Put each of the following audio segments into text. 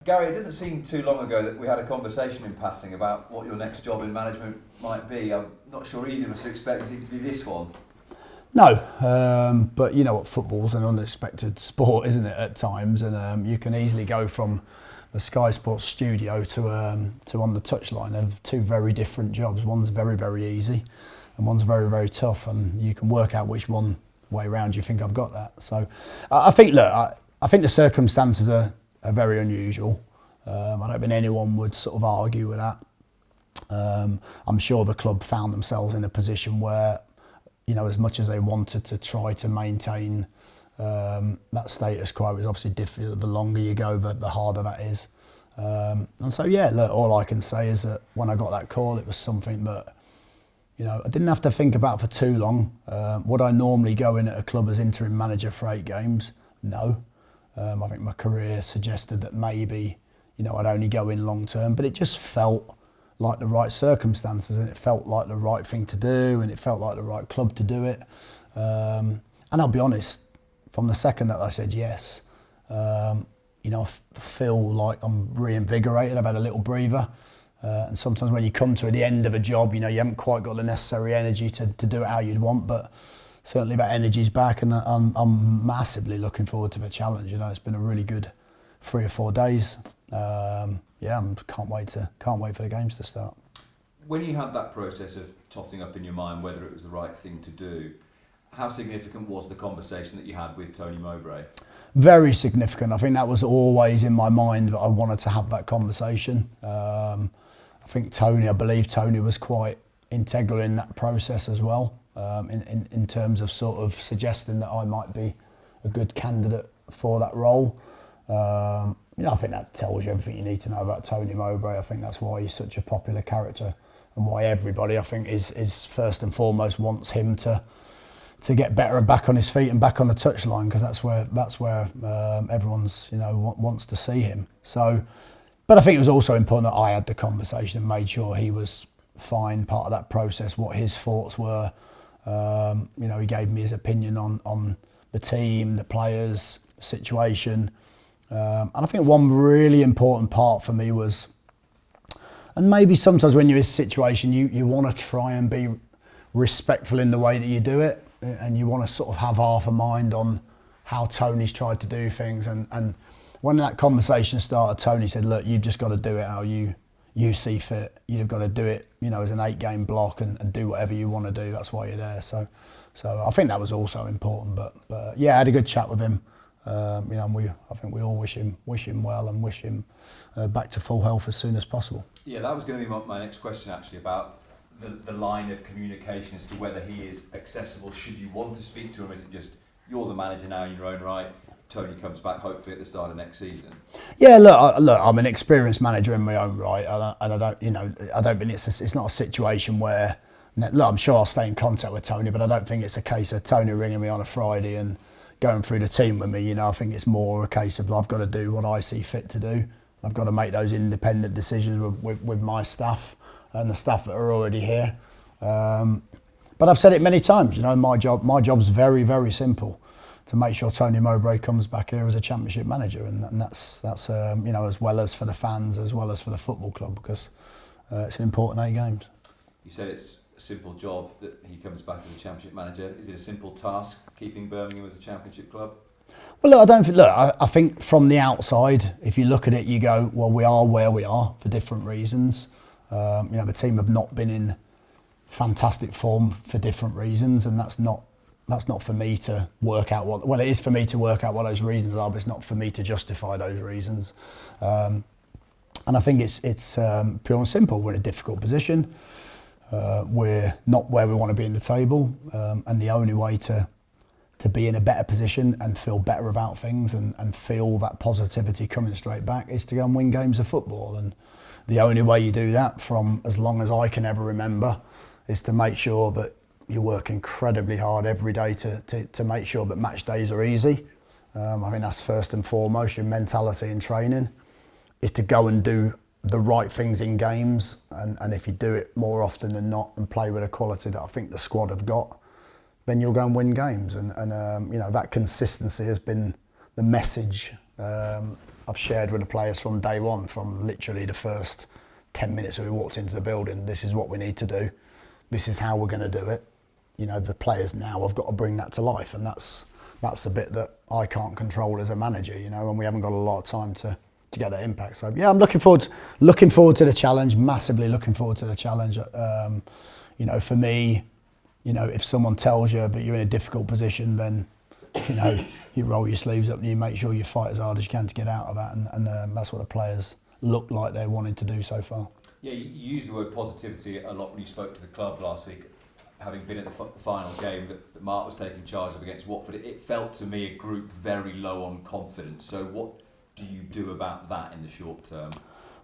Gary, it doesn't seem too long ago that we had a conversation in passing about what your next job in management might be. I'm not sure either of us are expecting it to be this one. No, but you know what, football's an unexpected sport, isn't it, at times? And you can easily go from the Sky Sports studio to on the touchline of two very different jobs. One's very, very easy and one's very, very tough, and you can work out which one way round you think I've got that. So I think, look, I think the circumstances are very unusual. I don't think anyone would sort of argue with that. I'm sure the club found themselves in a position where, you know, as much as they wanted to try to maintain that status quo, is obviously difficult. The longer you go, the harder that is. And so, yeah, look, all I can say is that when I got that call, it was something that, you know, I didn't have to think about for too long. Would I normally go in at a club as interim manager for 8 games? No. I think my career suggested that maybe, you know, I'd only go in long term, but it just felt like the right circumstances, and it felt like the right thing to do, and it felt like the right club to do it. And I'll be honest, from the second that I said yes, you know, I feel like I'm reinvigorated. I've had a little breather. And sometimes when you come to the end of a job, you know, you haven't quite got the necessary energy to do it how you'd want, but certainly that energy's back, and I'm massively looking forward to the challenge. You know, it's been a really good 3 or 4 days. Yeah, I can't wait for the games to start. When you had that process of totting up in your mind whether it was the right thing to do, how significant was the conversation that you had with Tony Mowbray? Very significant. I think that was always in my mind that I wanted to have that conversation. I believe Tony was quite integral in that process as well, in terms of sort of suggesting that I might be a good candidate for that role. You know, I think that tells you everything you need to know about Tony Mowbray. I think that's why he's such a popular character, and why everybody, I think, is first and foremost wants him to get better and back on his feet and back on the touchline, because that's where everyone's, you know, wants to see him. So, but I think it was also important that I had the conversation and made sure he was fine, part of that process, what his thoughts were. You know, he gave me his opinion on the team, the players, the situation. And I think one really important part for me was, and maybe sometimes when you're in a situation, you want to try and be respectful in the way that you do it, and you want to sort of have half a mind on how Tony's tried to do things. And when that conversation started, Tony said, look, you've just got to do it how you see fit. You've got to do it, you know, as an 8-game block, and do whatever you want to do. That's why you're there. So I think that was also important. But yeah, I had a good chat with him. You know, I think we all wish him well, and wish him back to full health as soon as possible. Yeah, that was going to be my next question, actually, about the line of communication as to whether he is accessible. Should you want to speak to him? Is it just you're the manager now in your own right? Tony comes back hopefully at the start of next season. Yeah, look, I'm an experienced manager in my own right, and I don't, you know, I don't think it's not a situation where, look, I'm sure I'll stay in contact with Tony, but I don't think it's a case of Tony ringing me on a Friday and going through the team with me. You know, I think it's more a case of I've got to do what I see fit to do. I've got to make those independent decisions with my staff and the staff that are already here. But I've said it many times, you know, my job's very, very simple: to make sure Tony Mowbray comes back here as a Championship manager, and that's you know, as well as for the fans, as well as for the football club, because it's an important 8 games. You said it's a simple job that he comes back as a Championship manager. Is it a simple task keeping Birmingham as a Championship club? Well, look, I think from the outside, if you look at it, you go, well, we are where we are for different reasons. You know, the team have not been in fantastic form for different reasons, and that's not for me to work out what. Well, it is for me to work out what those reasons are, but it's not for me to justify those reasons. And I think it's pure and simple. We're in a difficult position. We're not where we want to be in the table, and the only way to be in a better position and feel better about things and feel that positivity coming straight back is to go and win games of football. And the only way you do that, from as long as I can ever remember, is to make sure that you work incredibly hard every day to make sure that match days are easy. I think that's first and foremost. Your mentality in training is to go and do the right things in games, and if you do it more often than not and play with the quality that I think the squad have got, then you'll go and win games. And you know, that consistency has been the message I've shared with the players from day one, from literally the first 10 minutes that we walked into the building. This is what we need to do. This is how we're going to do it. You know, the players now have got to bring that to life, and that's the bit that I can't control as a manager, you know, and we haven't got a lot of time to get that impact. So yeah, I'm looking forward to the challenge, massively looking forward to the challenge. You know, for me, you know, if someone tells you that you're in a difficult position, then, you know, you roll your sleeves up and you make sure you fight as hard as you can to get out of that, and that's what the players look like they're wanting to do so far. Yeah, you used the word positivity a lot when you spoke to the club last week. Having been at the final game that Mark was taking charge of against Watford, it felt to me a group very low on confidence. So what do you do about that in the short term?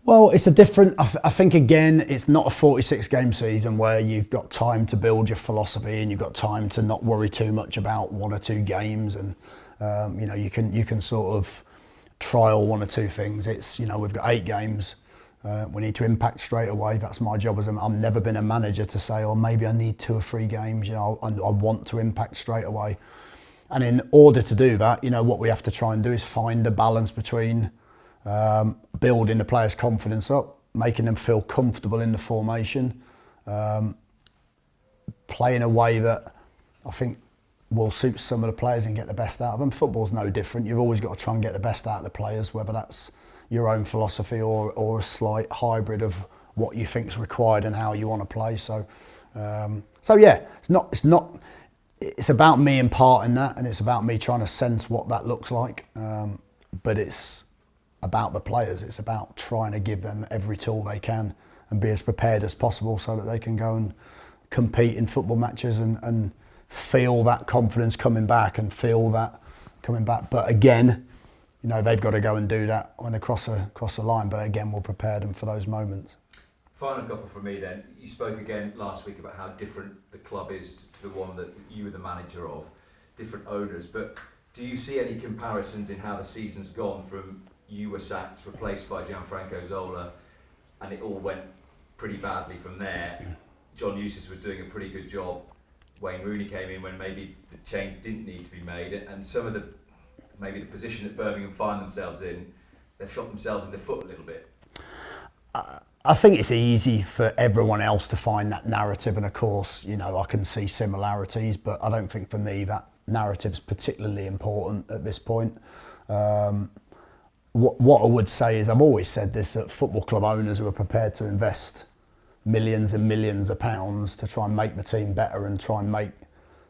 Well, it's a different, I think again, it's not a 46 game season where you've got time to build your philosophy and you've got time to not worry too much about one or two games, and you know, you can sort of trial one or two things. It's, you know, we've got 8 games. We need to impact straight away. That's my job. I've never been a manager to say, oh, maybe I need 2 or 3 games. You know, I want to impact straight away. And in order to do that, you know, what we have to try and do is find a balance between building the players' confidence up, making them feel comfortable in the formation, play in a way that I think will suit some of the players and get the best out of them. Football's no different. You've always got to try and get the best out of the players, whether that's your own philosophy or a slight hybrid of what you think's required and how you want to play. So yeah, it's about me imparting that, and it's about me trying to sense what that looks like. But it's about the players. It's about trying to give them every tool they can and be as prepared as possible so that they can go and compete in football matches and feel that confidence coming back and feel that coming back. But again, you know, they've got to go and do that when they cross the line. But again, we'll prepare them for those moments. Final couple from me then. You spoke again last week about how different the club is to the one that you were the manager of, different owners. But do you see any comparisons in how the season's gone from you were sacked, replaced by Gianfranco Zola, and it all went pretty badly from there? John Eustace was doing a pretty good job. Wayne Rooney came in when maybe the change didn't need to be made, and some of maybe the position that Birmingham find themselves in, they've shot themselves in the foot a little bit. I think it's easy for everyone else to find that narrative, and of course, you know, I can see similarities, but I don't think for me that narrative's particularly important at this point. What I would say is, I've always said this, that football club owners who are prepared to invest millions and millions of pounds to try and make the team better and try and make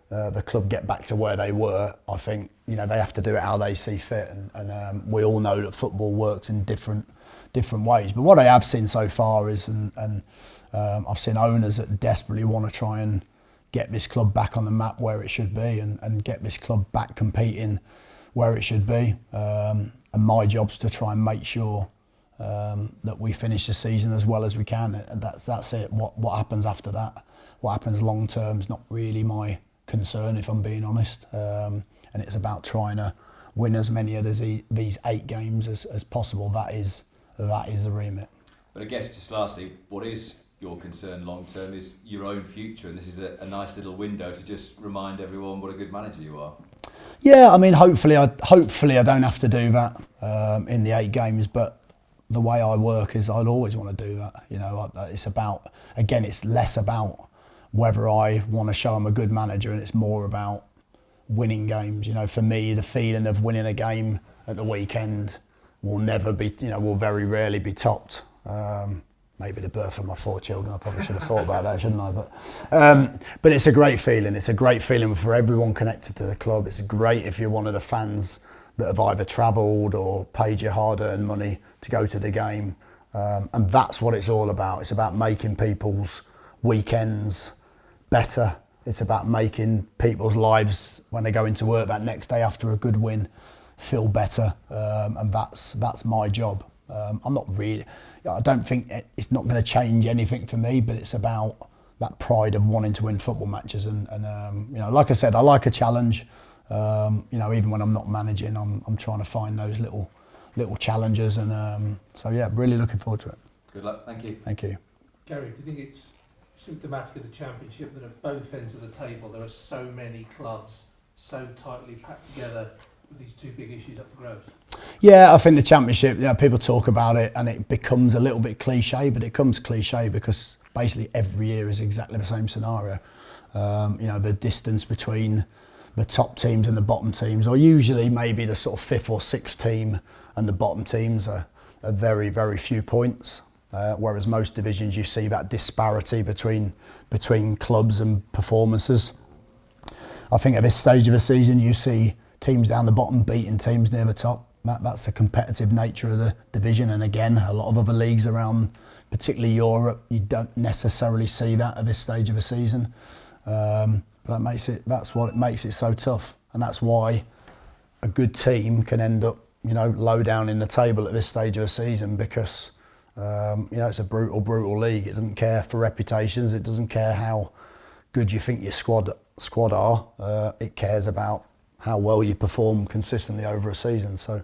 the club get back to where they were, I think, you know, they have to do it how they see fit, and we all know that football works in different ways. But what I have seen so far is, and I've seen owners that desperately want to try and get this club back on the map where it should be, and get this club back competing where it should be. And my job's to try and make sure that we finish the season as well as we can. And that's it. What happens after that, what happens long term, is not really my concern, if I'm being honest. And it's about trying to win as many of these 8 games as possible. That is the remit. But I guess just lastly, what is your concern long term is your own future, and this is a nice little window to just remind everyone what a good manager you are. Yeah, I mean, hopefully I don't have to do that in the 8 games, but the way I work is I'd always want to do that. You know, it's about, again, it's less about whether I want to show I'm a good manager, and it's more about winning games. You know, for me, the feeling of winning a game at the weekend will never be, you know, will very rarely be topped. Maybe the birth of my 4 children, I probably should have thought about that, shouldn't I? But it's a great feeling. It's a great feeling for everyone connected to the club. It's great if you're one of the fans that have either travelled or paid your hard-earned money to go to the game. And that's what it's all about. It's about making people's weekends better. It's about making people's lives, when they go into work that next day after a good win, feel better. And that's my job. I don't think it's not going to change anything for me, but it's about that pride of wanting to win football matches. And you know, like I said, I like a challenge. You know, even when I'm not managing, I'm trying to find those little challenges. And so yeah, really looking forward to it. Good luck. Thank you. Thank you. Gary, do you think it's symptomatic of the Championship that at both ends of the table there are so many clubs so tightly packed together with these two big issues up for grabs? Yeah, I think the Championship, people talk about it and it becomes a little bit cliche, but it comes cliche because basically every year is exactly the same scenario. The distance between the top teams and the bottom teams, or usually maybe the sort of 5th or 6th team and the bottom teams are very, very few points. Whereas most divisions you see that disparity between clubs and performances. I think at this stage of the season you see teams down the bottom beating teams near the top. That's the competitive nature of the division, and again a lot of other leagues around, particularly Europe, you don't necessarily see that at this stage of the season. But that's what makes it so tough, and that's why a good team can end up low down in the table at this stage of the season, because it's a brutal league. It doesn't care for reputations. It doesn't care how good you think your squad are. It cares about how well you perform consistently over a season. So,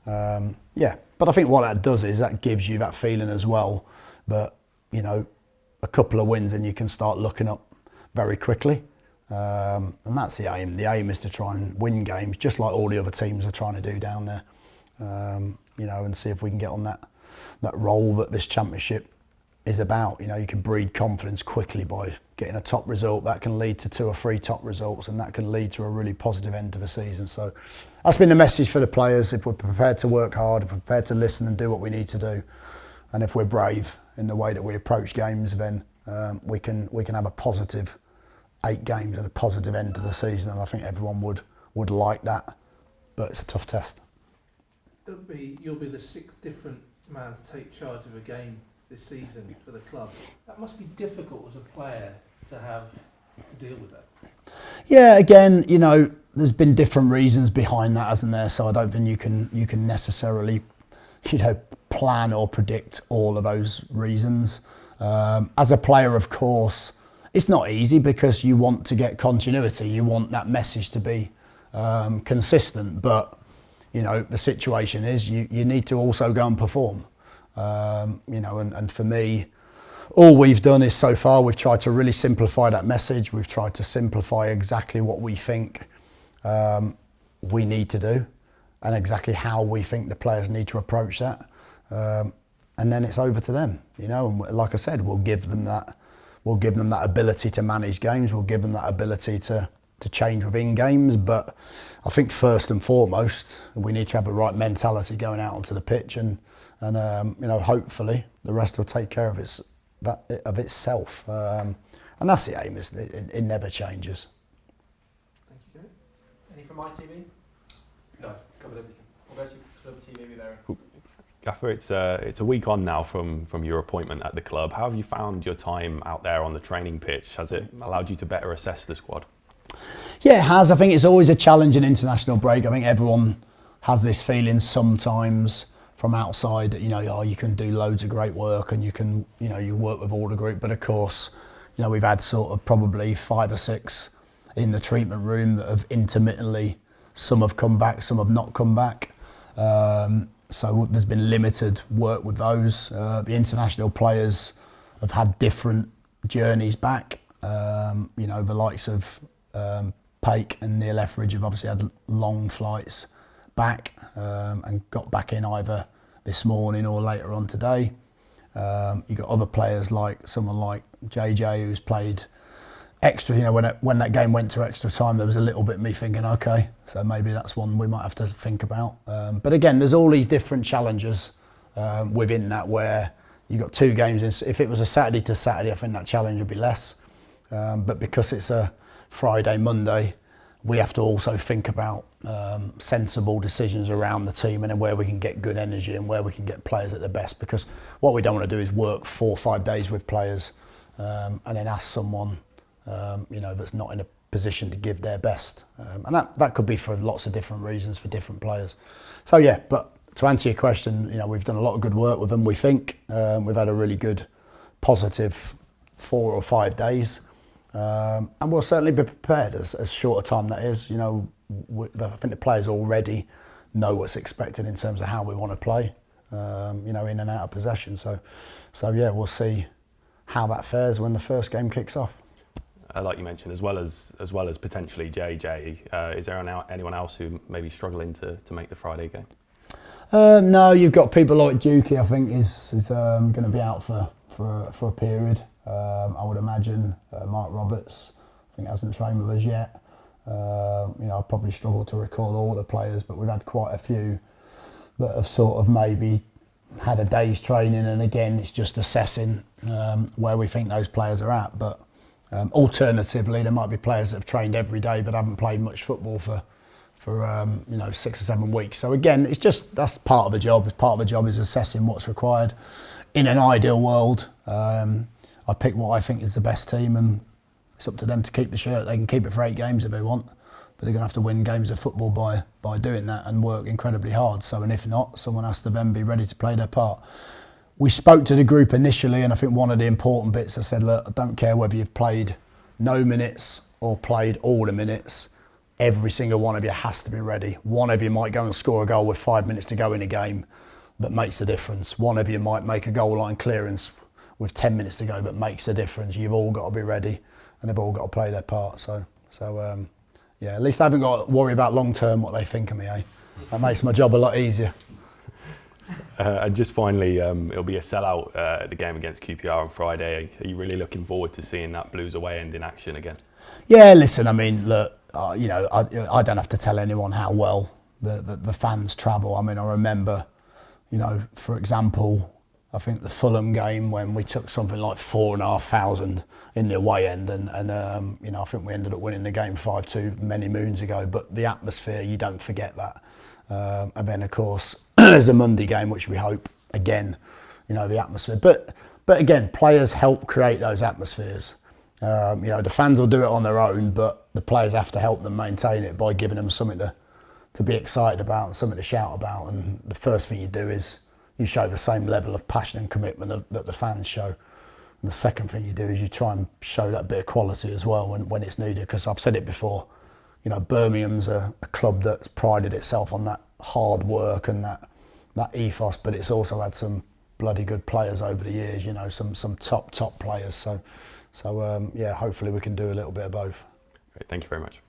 but I think what that does is that gives you that feeling as well that, a couple of wins and you can start looking up very quickly. And that's the aim. The aim is to try and win games, just like all the other teams are trying to do down there. And see if we can get on that role that this Championship is about. You can breed confidence quickly by getting a top result. That can lead to 2 or 3 top results, and that can lead to a really positive end to the season. So that's been the message for the players. If we're prepared to work hard, if we're prepared to listen and do what we need to do, and if we're brave in the way that we approach games, then we can have a positive 8 games and a positive end to the season. And I think everyone would like that, but it's a tough test. You'll be the 6th different man to take charge of a game this season for the club. That must be difficult as a player to have to deal with that. Yeah, again, there's been different reasons behind that, hasn't there? So I don't think you can necessarily, plan or predict all of those reasons. As a player, of course, it's not easy because you want to get continuity. You want that message to be consistent, but the situation is you need to also go and perform. And for me, all we've done is so far we've tried to really simplify that message. We've tried to simplify exactly what we think we need to do and exactly how we think the players need to approach that. And then it's over to them, and like I said, we'll give them that ability to manage games. We'll give them that ability to change within games. But I think first and foremost, we need to have the right mentality going out onto the pitch, and hopefully the rest will take care of itself. And that's the aim. It never changes. Thank you, Gary. Any from ITV? No, covered everything. We'll go to Club TV there. Cool. Gaffer, it's a week on now from your appointment at the club. How have you found your time out there on the training pitch? Has it allowed you to better assess the squad? Yeah, it has. I think it's always a challenge in international break. I think everyone has this feeling sometimes from outside that you can do loads of great work and you can you work with all the group, but of course we've had sort of probably 5 or 6 in the treatment room that have intermittently, some have come back, some have not come back. So there's been limited work with those. The international players have had different journeys back. The likes of Paik and Neil Etheridge have obviously had long flights back and got back in either this morning or later on today. You've got other players like someone like JJ who's played extra. When that game went to extra time, there was a little bit of me thinking, okay, so maybe that's one we might have to think about. But again, there's all these different challenges within that where you've got 2 games. If it was a Saturday to Saturday, I think that challenge would be less. But because it's a Friday, Monday, we have to also think about sensible decisions around the team and where we can get good energy and where we can get players at their best. Because what we don't want to do is work 4 or 5 days with players and then ask someone that's not in a position to give their best. And that could be for lots of different reasons for different players. So yeah, but to answer your question, we've done a lot of good work with them, we think. We've had a really good, positive 4 or 5 days. And we'll certainly be prepared as short a time that is. I think the players already know what's expected in terms of how we want to play, in and out of possession. So yeah, we'll see how that fares when the first game kicks off. like you mentioned, as well as potentially JJ, is there anyone else who may be struggling to make the Friday game? No, you've got people like Dukey, I think, is going to be out for a period. I would imagine Mark Roberts, I think, hasn't trained with us yet. I probably struggle to recall all the players, but we've had quite a few that have sort of maybe had a day's training, and again, it's just assessing where we think those players are at. But alternatively, there might be players that have trained every day but haven't played much football for 6 or 7 weeks. So again, it's just, that's part of the job. Part of the job is assessing what's required. In an ideal world, I pick what I think is the best team, and it's up to them to keep the shirt. They can keep it for 8 games if they want, but they're going to have to win games of football by doing that and work incredibly hard. So, and if not, someone has to then be ready to play their part. We spoke to the group initially, and I think one of the important bits, I said, look, I don't care whether you've played no minutes or played all the minutes. Every single one of you has to be ready. One of you might go and score a goal with 5 minutes to go in a game that makes a difference. One of you might make a goal line clearance with 10 minutes to go but makes a difference. You've all got to be ready, and they've all got to play their part. So yeah, at least I haven't got to worry about long term what they think of me, eh? That makes my job a lot easier. And just finally, it'll be a sellout at the game against QPR on Friday. Are you really looking forward to seeing that Blues away end in action again? Yeah, listen, I mean, look, I don't have to tell anyone how well the fans travel. I mean, I remember, for example, I think the Fulham game when we took something like 4,500 in the away end, and I think we ended up winning the game 5-2 many moons ago. But the atmosphere, you don't forget that. And then of course there's a Monday game which we hope again, the atmosphere. But again, players help create those atmospheres. The fans will do it on their own, but the players have to help them maintain it by giving them something to be excited about and something to shout about. And the first thing you do is you show the same level of passion and commitment that the fans show. And the second thing you do is you try and show that bit of quality as well when it's needed. Because I've said it before, Birmingham's a club that's prided itself on that hard work and that ethos, but it's also had some bloody good players over the years, some top players. So yeah, hopefully we can do a little bit of both. Great, thank you very much.